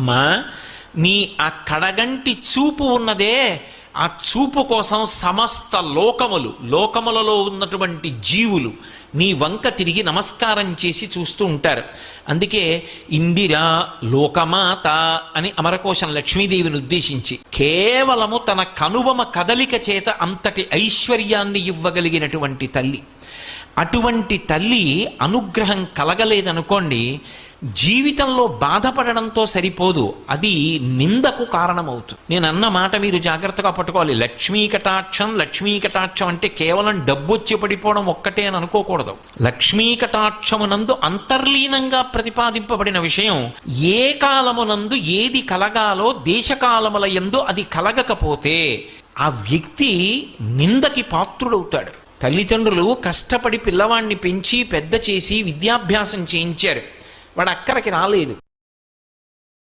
అమ్మా, నీ ఆ కడగంటి చూపు ఉన్నదే, ఆ చూపు కోసం సమస్త లోకములలో ఉన్నటువంటి జీవులు నీ వంక తిరిగి నమస్కారం చేసి చూస్తూ ఉంటారు. అందుకే ఇందిరా లోకమాత అని అమరకోశం లక్ష్మీదేవిని ఉద్దేశించి కేవలము తన కనుబొమ కదలిక చేత అంతటి ఐశ్వర్యాన్ని ఇవ్వగలిగినటువంటి తల్లి. అటువంటి తల్లి అనుగ్రహం కలగలేదనుకోండి, జీవితంలో బాధపడడంతో సరిపోదు, అది నిందకు కారణమవుతుంది. నేను అన్న మాట మీరు జాగ్రత్తగా పట్టుకోవాలి. లక్ష్మీ కటాక్షం అంటే కేవలం డబ్బు వచ్చి పడిపోవడం ఒక్కటే అని అనుకోకూడదు. లక్ష్మీ కటాక్షమునందు అంతర్లీనంగా ప్రతిపాదింపబడిన విషయం, ఏ కాలమునందు ఏది కలగాలో దేశకాలముల యందు అది కలగకపోతే ఆ వ్యక్తి నిందకి పాత్రుడవుతాడు. తల్లిదండ్రులు కష్టపడి పిల్లవాడిని పెంచి పెద్ద చేసి విద్యాభ్యాసం చేయించారు, వాడు అక్కడికి రాలేదు.